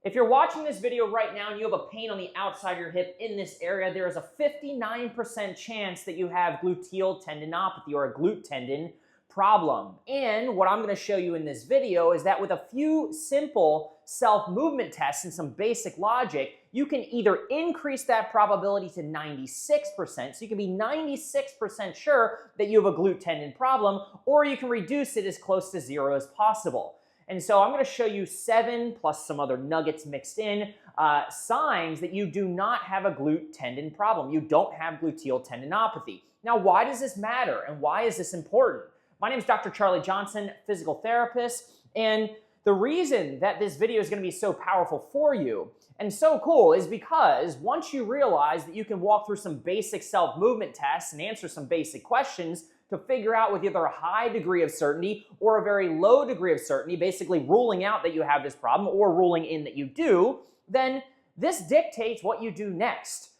If you're watching this video right now and you have a pain on the outside of your hip in this area, there is a 59% chance that you have gluteal tendinopathy or a glute tendon problem. And what I'm going to show you in this video is that with a few simple self-movement tests and some basic logic, you can either increase that probability to 96%, so you can be 96% sure that you have a glute tendon problem, or you can reduce it as close to zero as possible. And so I'm going to show you 7, plus some other nuggets mixed in, signs that you do not have a glute tendon problem. You don't have gluteal tendinopathy. Now, why does this matter, and why is this important? My name is Dr. Charlie Johnson, physical therapist, and the reason that this video is going to be so powerful for you and so cool is because once you realize that you can walk through some basic self-movement tests and answer some basic questions to figure out with either a high degree of certainty or a very low degree of certainty, basically ruling out that you have this problem or ruling in that you do, then this dictates what you do next.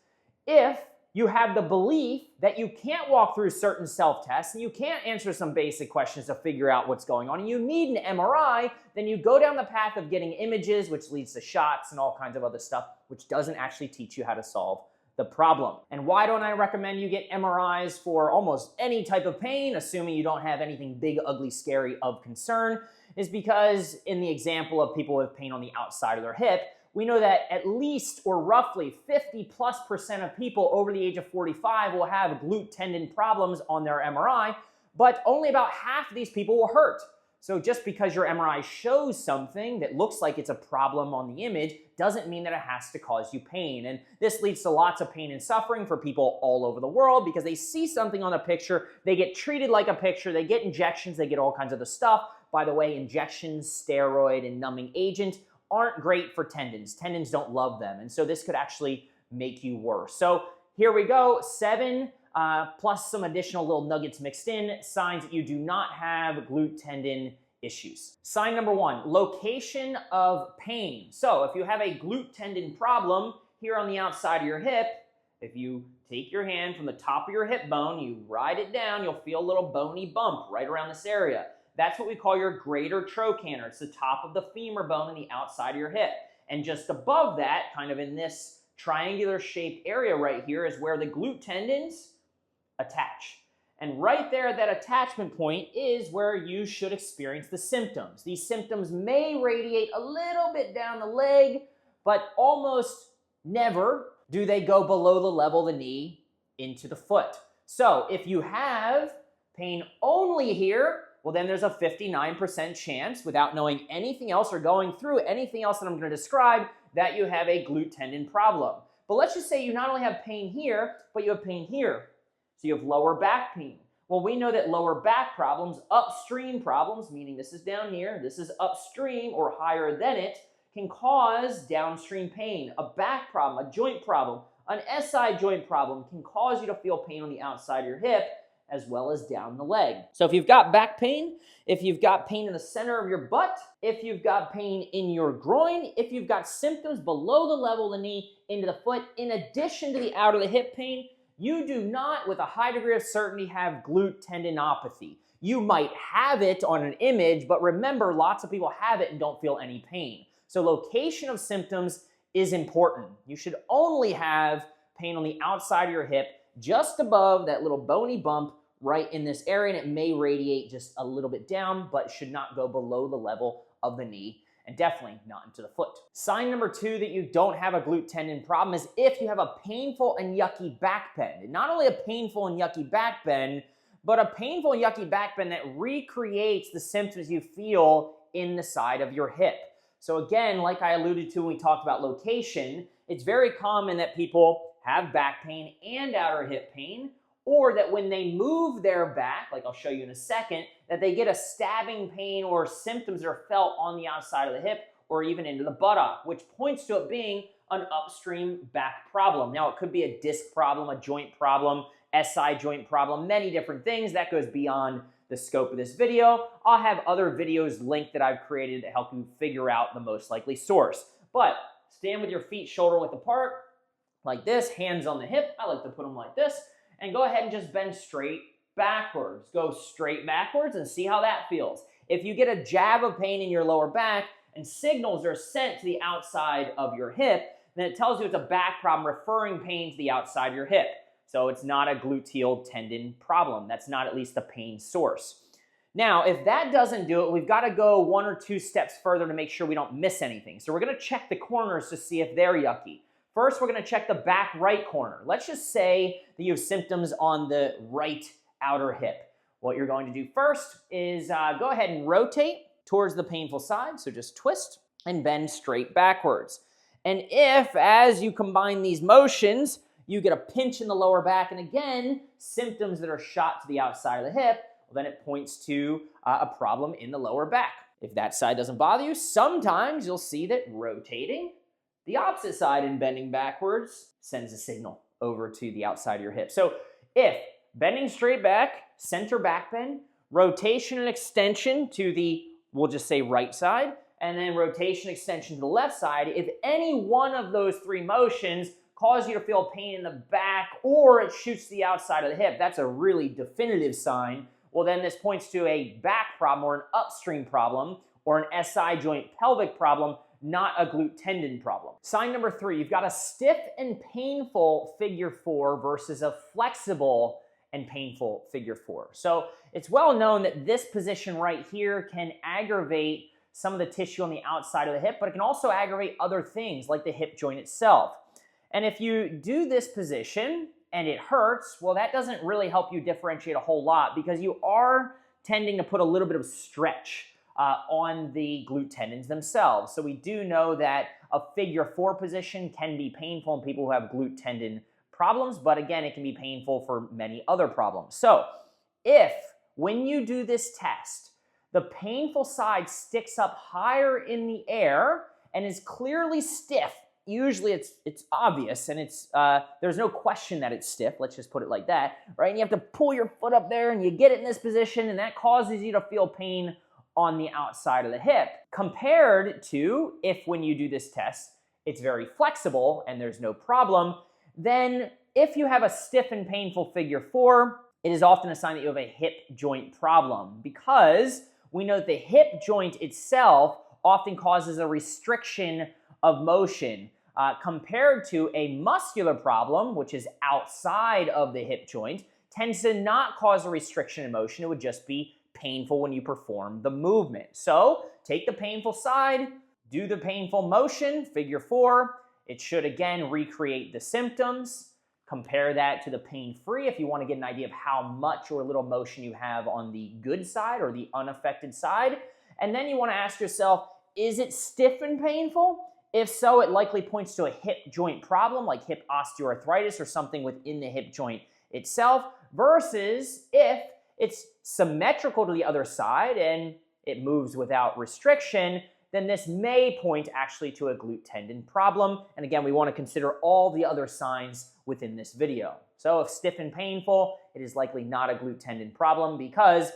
If you have the belief that you can't walk through certain self-tests and you can't answer some basic questions to figure out what's going on and you need an MRI, then you go down the path of getting images, which leads to shots and all kinds of other stuff, which doesn't actually teach you how to solve the problem. And why don't I recommend you get MRIs for almost any type of pain, assuming you don't have anything big, ugly, scary of concern, is because in the example of people with pain on the outside of their hip, we know that at least or roughly 50+% of people over the age of 45 will have glute tendon problems on their MRI, but only about half of these people will hurt. So just because your MRI shows something that looks like it's a problem on the image doesn't mean that it has to cause you pain. And this leads to lots of pain and suffering for people all over the world because they see something on a picture, they get treated like a picture, they get injections, they get all kinds of the stuff. By the way, injections, steroid, and numbing agent aren't great for tendons. Tendons don't love them, and so this could actually make you worse. So here we go, 7 plus some additional little nuggets mixed in, signs that you do not have glute tendon issues. Sign number 1, location of pain. So if you have a glute tendon problem here on the outside of your hip, if you take your hand from the top of your hip bone, you ride it down, you'll feel a little bony bump right around this area. That's what we call your greater trochanter. It's the top of the femur bone on the outside of your hip. And just above that, kind of in this triangular shaped area right here, is where the glute tendons attach. And right there at that attachment point is where you should experience the symptoms. These symptoms may radiate a little bit down the leg, but almost never do they go below the level of the knee into the foot. So if you have pain only here, well, then there's a 59% chance, without knowing anything else or going through anything else that I'm going to describe, that you have a glute tendon problem. But let's just say you not only have pain here, but you have pain here. So you have lower back pain. Well, we know that lower back problems, upstream problems, meaning this is down here, this is upstream or higher than it, can cause downstream pain. A back problem, a joint problem, an SI joint problem can cause you to feel pain on the outside of your hip, as well as down the leg. So if you've got back pain, if you've got pain in the center of your butt, if you've got pain in your groin, if you've got symptoms below the level of the knee into the foot, in addition to the out of the hip pain, you do not, with a high degree of certainty, have glute tendinopathy. You might have it on an image, but remember, lots of people have it and don't feel any pain. So location of symptoms is important. You should only have pain on the outside of your hip, just above that little bony bump right in this area, and it may radiate just a little bit down, but should not go below the level of the knee, and definitely not into the foot. Sign number 2 that you don't have a glute tendon problem is if you have a painful and yucky back bend. And not only a painful and yucky back bend, but a painful and yucky back bend that recreates the symptoms you feel in the side of your hip. So again, like I alluded to when we talked about location, it's very common that people have back pain and outer hip pain, or that when they move their back, like I'll show you in a second, that they get a stabbing pain or symptoms that are felt on the outside of the hip or even into the buttock, which points to it being an upstream back problem. Now, it could be a disc problem, a joint problem, SI joint problem, many different things. That goes beyond the scope of this video. I'll have other videos linked that I've created to help you figure out the most likely source. But stand with your feet shoulder width apart, like this, hands on the hip. I like to put them like this. And go ahead and just bend straight backwards. Go straight backwards and see how that feels. If you get a jab of pain in your lower back and signals are sent to the outside of your hip, then it tells you it's a back problem, referring pain to the outside of your hip. So it's not a gluteal tendon problem. That's not at least the pain source. Now, if that doesn't do it, we've got to go 1 or 2 steps further to make sure we don't miss anything. So we're going to check the corners to see if they're yucky. First, we're going to check the back right corner. Let's just say that you have symptoms on the right outer hip. What you're going to do first is go ahead and rotate towards the painful side. So just twist and bend straight backwards. And if, as you combine these motions, you get a pinch in the lower back, and again, symptoms that are shot to the outside of the hip, well, then it points to a problem in the lower back. If that side doesn't bother you, sometimes you'll see that rotating the opposite side and bending backwards sends a signal over to the outside of your hip. So if bending straight back, center back bend, rotation and extension to the, we'll just say right side, and then rotation extension to the left side, if any one of those 3 motions cause you to feel pain in the back or it shoots to the outside of the hip, that's a really definitive sign. Well, then this points to a back problem or an upstream problem or an SI joint pelvic problem, not a glute tendon problem. Sign number 3, you've got a stiff and painful figure 4 versus a flexible and painful figure 4. So it's well known that this position right here can aggravate some of the tissue on the outside of the hip, but it can also aggravate other things like the hip joint itself. And if you do this position and it hurts, well, that doesn't really help you differentiate a whole lot because you are tending to put a little bit of stretch on the glute tendons themselves. So we do know that a figure 4 position can be painful in people who have glute tendon problems, but again, it can be painful for many other problems. So if, when you do this test, the painful side sticks up higher in the air and is clearly stiff, usually it's obvious and it's there's no question that it's stiff, let's just put it like that, right? And you have to pull your foot up there and you get it in this position and that causes you to feel pain on the outside of the hip, compared to if when you do this test, it's very flexible and there's no problem, then if you have a stiff and painful figure 4, it is often a sign that you have a hip joint problem because we know that the hip joint itself often causes a restriction of motion compared to a muscular problem, which is outside of the hip joint, tends to not cause a restriction in motion. It would just be painful when you perform the movement. So take the painful side, do the painful motion, figure 4. It should again recreate the symptoms. Compare that to the pain-free if you want to get an idea of how much or little motion you have on the good side or the unaffected side. And then you want to ask yourself, is it stiff and painful? If so, it likely points to a hip joint problem like hip osteoarthritis or something within the hip joint itself, versus if it's symmetrical to the other side and it moves without restriction, then this may point actually to a glute tendon problem. And again, we want to consider all the other signs within this video. So if stiff and painful, it is likely not a glute tendon problem because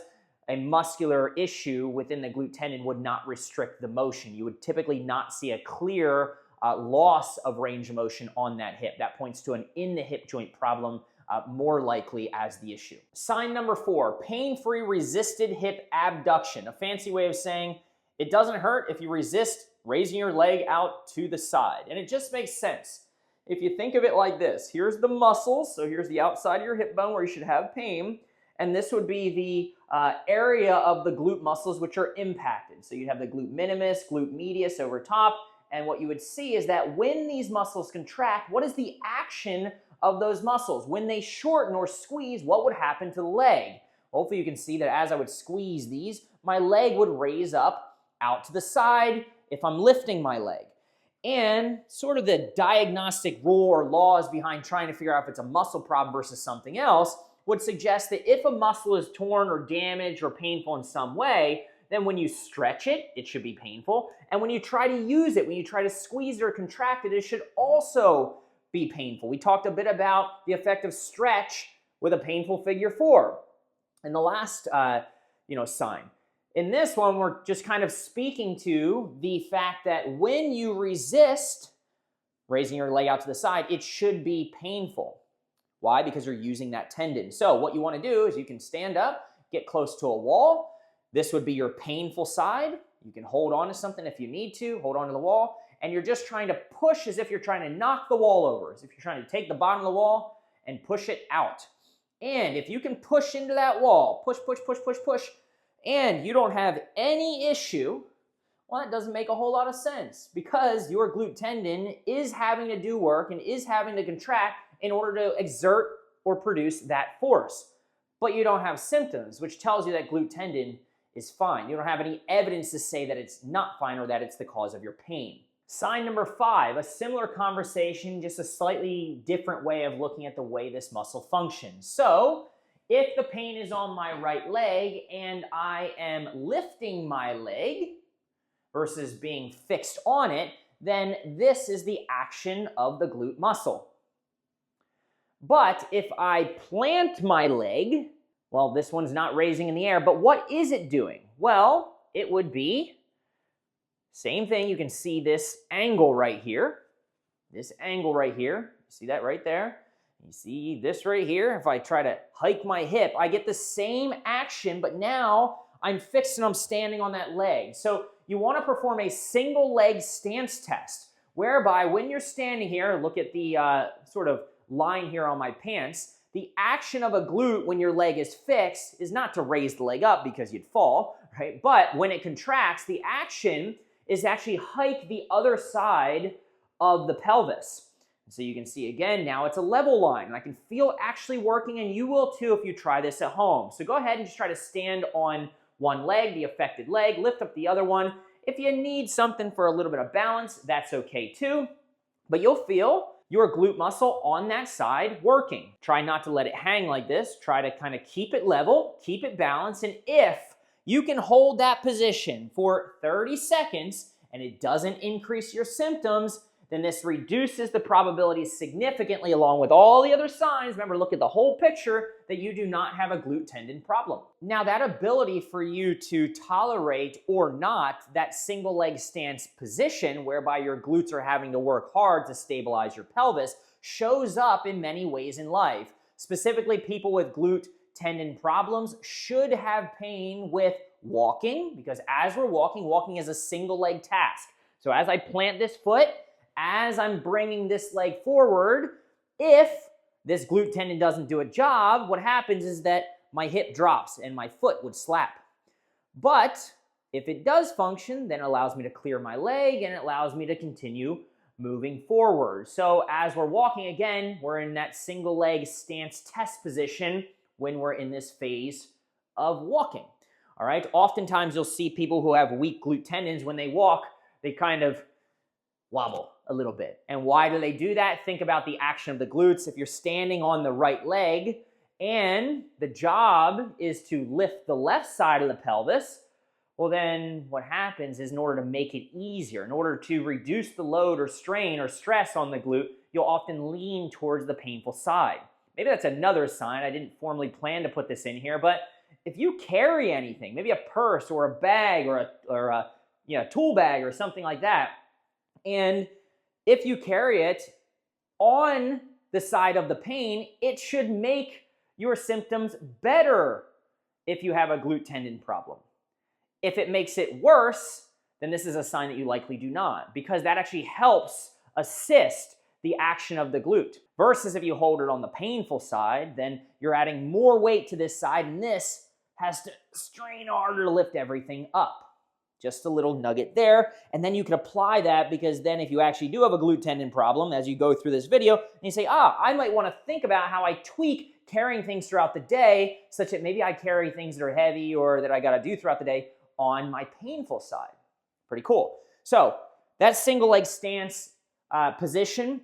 a muscular issue within the glute tendon would not restrict the motion. You would typically not see a clear loss of range of motion on that hip. That points to an in the hip joint problem more likely as the issue. Sign number 4, pain-free resisted hip abduction. A fancy way of saying it doesn't hurt if you resist raising your leg out to the side. And it just makes sense. If you think of it like this, here's the muscles, so here's the outside of your hip bone where you should have pain, and this would be the area of the glute muscles which are impacted. So you'd have the glute minimus, glute medius over top, and what you would see is that when these muscles contract, what is the action of those muscles? When they shorten or squeeze, what would happen to the leg? Hopefully you can see that as I would squeeze these, my leg would raise up out to the side if I'm lifting my leg. And sort of the diagnostic rule or laws behind trying to figure out if it's a muscle problem versus something else would suggest that if a muscle is torn or damaged or painful in some way, then when you stretch it, it should be painful. And when you try to use it, when you try to squeeze it or contract it, it should also be painful. We talked a bit about the effect of stretch with a painful figure 4 in the last sign. In this one, we're just kind of speaking to the fact that when you resist raising your leg out to the side, it should be painful. Why? Because you're using that tendon. So what you want to do is you can stand up, get close to a wall. This would be your painful side. You can hold on to something if you need to, hold on to the wall, and you're just trying to push as if you're trying to knock the wall over, as if you're trying to take the bottom of the wall and push it out. And if you can push into that wall, push, push, push, push, push, and you don't have any issue, well, that doesn't make a whole lot of sense because your glute tendon is having to do work and is having to contract in order to exert or produce that force. But you don't have symptoms, which tells you that glute tendon is fine. You don't have any evidence to say that it's not fine or that it's the cause of your pain. Sign number 5, a similar conversation, just a slightly different way of looking at the way this muscle functions. So, if the pain is on my right leg and I am lifting my leg versus being fixed on it, then this is the action of the glute muscle. But if I plant my leg, well, this one's not raising in the air, but what is it doing? Well, it would be same thing. You can see this angle right here. This angle right here. You see that right there? You see this right here? If I try to hike my hip, I get the same action, but now I'm fixed and I'm standing on that leg. So you want to perform a single leg stance test, whereby when you're standing here, look at the sort of line here on my pants, the action of a glute when your leg is fixed is not to raise the leg up because you'd fall, right? But when it contracts, the action is actually hike the other side of the pelvis. So you can see again, now it's a level line, and I can feel actually working, and you will too if you try this at home. So go ahead and just try to stand on one leg, the affected leg, lift up the other one. If you need something for a little bit of balance, that's okay too. But you'll feel your glute muscle on that side working. Try not to let it hang like this. Try to kind of keep it level, keep it balanced, and if you can hold that position for 30 seconds and it doesn't increase your symptoms, then this reduces the probability significantly along with all the other signs. Remember, look at the whole picture that you do not have a glute tendon problem. Now, that ability for you to tolerate or not that single leg stance position whereby your glutes are having to work hard to stabilize your pelvis shows up in many ways in life. Specifically, people with glute tendon problems should have pain with walking, because as we're walking, walking is a single leg task. So as I plant this foot, as I'm bringing this leg forward, if this glute tendon doesn't do a job, what happens is that my hip drops and my foot would slap. But if it does function, then it allows me to clear my leg and it allows me to continue moving forward. So as we're walking again, we're in that single leg stance test position when we're in this phase of walking. All right, oftentimes you'll see people who have weak glute tendons, when they walk, they kind of wobble a little bit. And why do they do that? Think about the action of the glutes. If you're standing on the right leg and the job is to lift the left side of the pelvis, well then what happens is in order to make it easier, in order to reduce the load or strain or stress on the glute, you'll often lean towards the painful side. Maybe that's another sign. I didn't formally plan to put this in here, but if you carry anything, maybe a purse or a bag or a tool bag or something like that, and if you carry it on the side of the pain, it should make your symptoms better if you have a glute tendon problem. If it makes it worse, then this is a sign that you likely do not, because that actually helps assist the action of the glute. Versus if you hold it on the painful side, then you're adding more weight to this side, and this has to strain harder to lift everything up. Just a little nugget there, and then you can apply that, because then if you actually do have a glute tendon problem as you go through this video, and you say, I might want to think about how I tweak carrying things throughout the day, such that maybe I carry things that are heavy or that I got to do throughout the day on my painful side. Pretty cool. So that single leg stance position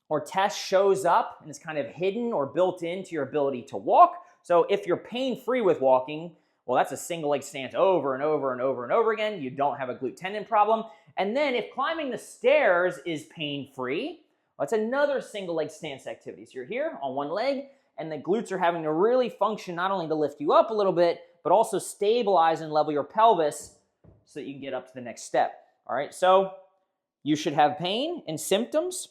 or test shows up and is kind of hidden or built into your ability to walk. So if you're pain-free with walking, well, that's a single leg stance over and over and over and over again. You don't have a glute tendon problem. And then if climbing the stairs is pain-free, well, that's another single leg stance activity. So you're here on one leg, and the glutes are having to really function not only to lift you up a little bit, but also stabilize and level your pelvis so that you can get up to the next step. All right, so you should have pain and symptoms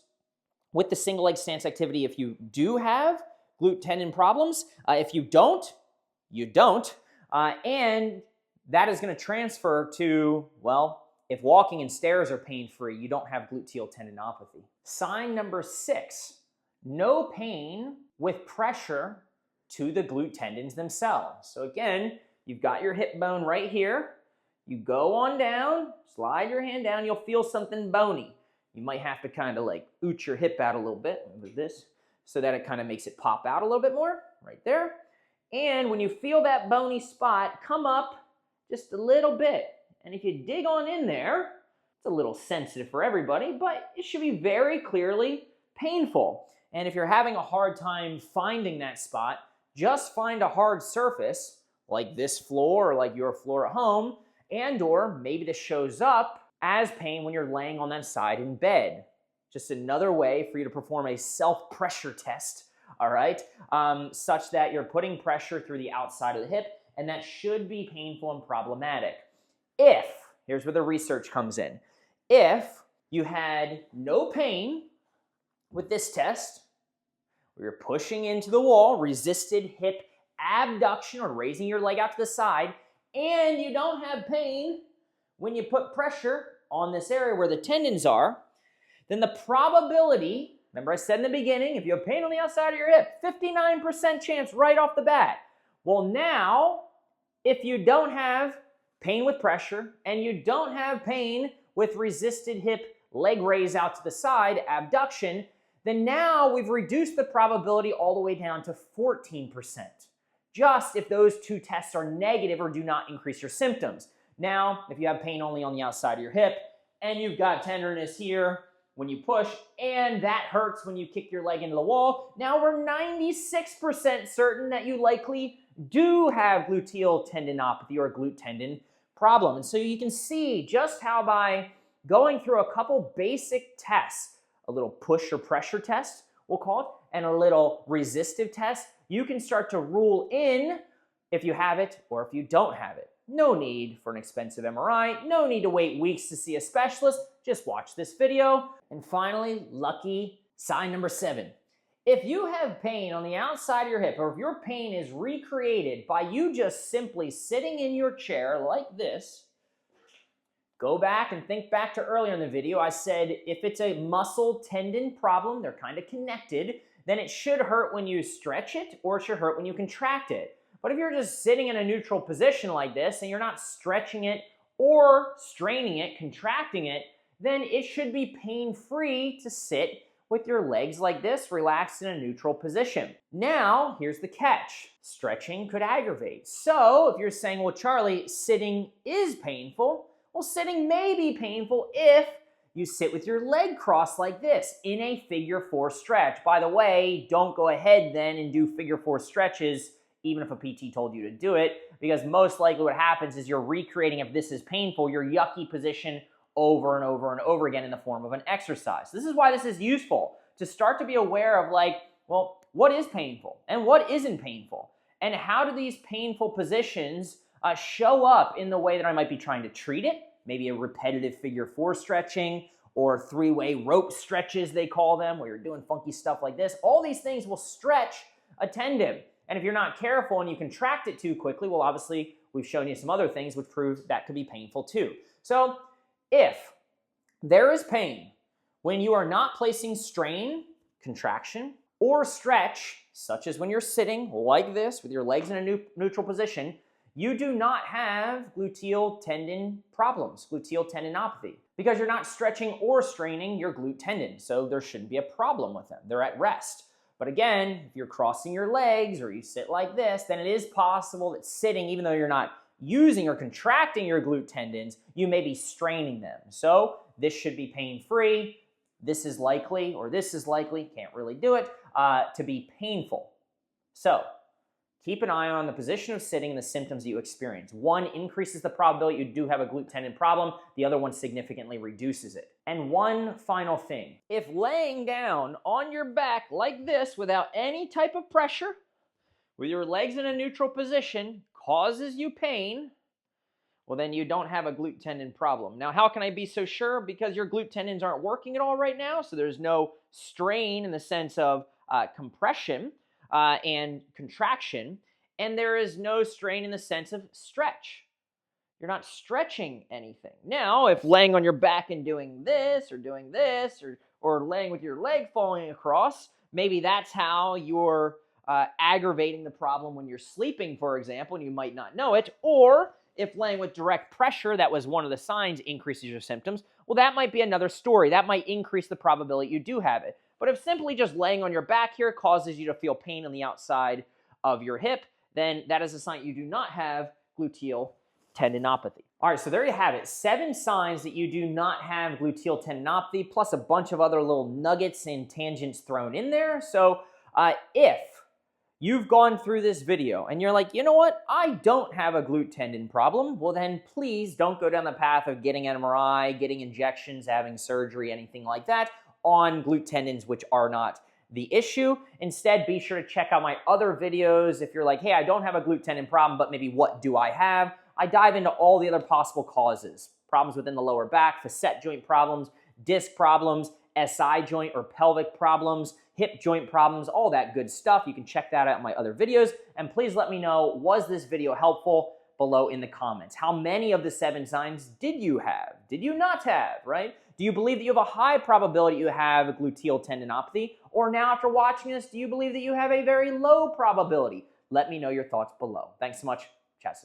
with the single leg stance activity if you do have glute tendon problems. If you don't, you don't. And that is going to transfer to, well, if walking and stairs are pain-free, you don't have gluteal tendinopathy. Sign number 6, no pain with pressure to the glute tendons themselves. So again, you've got your hip bone right here. You go on down, slide your hand down, you'll feel something bony. You might have to kind of like ooch your hip out a little bit with this so that it kind of makes it pop out a little bit more, right there. And when you feel that bony spot, come up just a little bit. And if you dig on in there, it's a little sensitive for everybody, but it should be very clearly painful. And if you're having a hard time finding that spot, just find a hard surface like this floor or like your floor at home, and or maybe this shows up as pain when you're laying on that side in bed. Just another way for you to perform a self-pressure test, all right, such that you're putting pressure through the outside of the hip, and that should be painful and problematic. If, here's where the research comes in, if you had no pain with this test, where you're pushing into the wall, resisted hip abduction or raising your leg out to the side, and you don't have pain when you put pressure on this area where the tendons are, then the probability, remember I said in the beginning, if you have pain on the outside of your hip, 59% chance right off the bat. Well, now, if you don't have pain with pressure and you don't have pain with resisted hip leg raise out to the side, abduction, then now we've reduced the probability all the way down to 14%. Just if those two tests are negative or do not increase your symptoms. Now, if you have pain only on the outside of your hip and you've got tenderness here when you push and that hurts when you kick your leg into the wall, now we're 96% certain that you likely do have gluteal tendinopathy or glute tendon problem. And so you can see just how by going through a couple basic tests, a little push or pressure test, we'll call it, and a little resistive test, you can start to rule in if you have it or if you don't have it. No need for an expensive MRI, no need to wait weeks to see a specialist, just watch this video. And finally, lucky sign number 7. If you have pain on the outside of your hip, or if your pain is recreated by you just simply sitting in your chair like this, go back and think back to earlier in the video. I said if it's a muscle tendon problem, they're kind of connected, then it should hurt when you stretch it or it should hurt when you contract it. But if you're just sitting in a neutral position like this and you're not stretching it or straining it, contracting it, then it should be pain-free to sit with your legs like this, relaxed in a neutral position. Now, here's the catch. Stretching could aggravate. So if you're saying, well, Charlie, sitting is painful, well, sitting may be painful if you sit with your leg crossed like this in a figure 4 stretch. By the way, don't go ahead then and do figure 4 stretches even if a PT told you to do it, because most likely what happens is you're recreating, if this is painful, your yucky position over and over and over again in the form of an exercise. This is why this is useful, to start to be aware of like, well, what is painful and what isn't painful? And how do these painful positions show up in the way that I might be trying to treat it? Maybe a repetitive figure 4 stretching or 3-way rope stretches, they call them, where you're doing funky stuff like this. All these things will stretch a tendon. And if you're not careful and you contract it too quickly, well, obviously, we've shown you some other things which prove that could be painful too. So if there is pain when you are not placing strain, contraction, or stretch, such as when you're sitting like this with your legs in a neutral position, you do not have gluteal tendon problems, gluteal tendinopathy, because you're not stretching or straining your glute tendon. So there shouldn't be a problem with them. They're at rest. But again, if you're crossing your legs or you sit like this, then it is possible that sitting, even though you're not using or contracting your glute tendons, you may be straining them. So this should be pain-free. This is likely, or this is likely, can't really do it, to be painful. So keep an eye on the position of sitting and the symptoms that you experience. One increases the probability you do have a glute tendon problem. The other one significantly reduces it. And one final thing. If laying down on your back like this without any type of pressure, with your legs in a neutral position, causes you pain, well, then you don't have a glute tendon problem. Now, how can I be so sure? Because your glute tendons aren't working at all right now, so there's no strain in the sense of compression and contraction, and there is no strain in the sense of stretch. You're not stretching anything. Now, if laying on your back and doing this, or laying with your leg falling across, maybe that's how you're aggravating the problem when you're sleeping, for example, and you might not know it. Or if laying with direct pressure, that was one of the signs, increases your symptoms, well, that might be another story. That might increase the probability you do have it. But if simply just laying on your back here causes you to feel pain on the outside of your hip, then that is a sign you do not have gluteal tendinopathy. All right, so there you have it. 7 signs that you do not have gluteal tendinopathy, plus a bunch of other little nuggets and tangents thrown in there. So if you've gone through this video and you're like, you know what, I don't have a glute tendon problem, well then please don't go down the path of getting an MRI, getting injections, having surgery, anything like that on glute tendons, which are not the issue. Instead, be sure to check out my other videos. If you're like, hey, I don't have a glute tendon problem, but maybe what do I have? I dive into all the other possible causes. Problems within the lower back, facet joint problems, disc problems, SI joint or pelvic problems, hip joint problems, all that good stuff. You can check that out in my other videos. And please let me know, was this video helpful below in the comments? How many of the 7 signs did you have? Did you not have, right? Do you believe that you have a high probability you have gluteal tendinopathy? Or now after watching this, do you believe that you have a very low probability? Let me know your thoughts below. Thanks so much. Chat soon.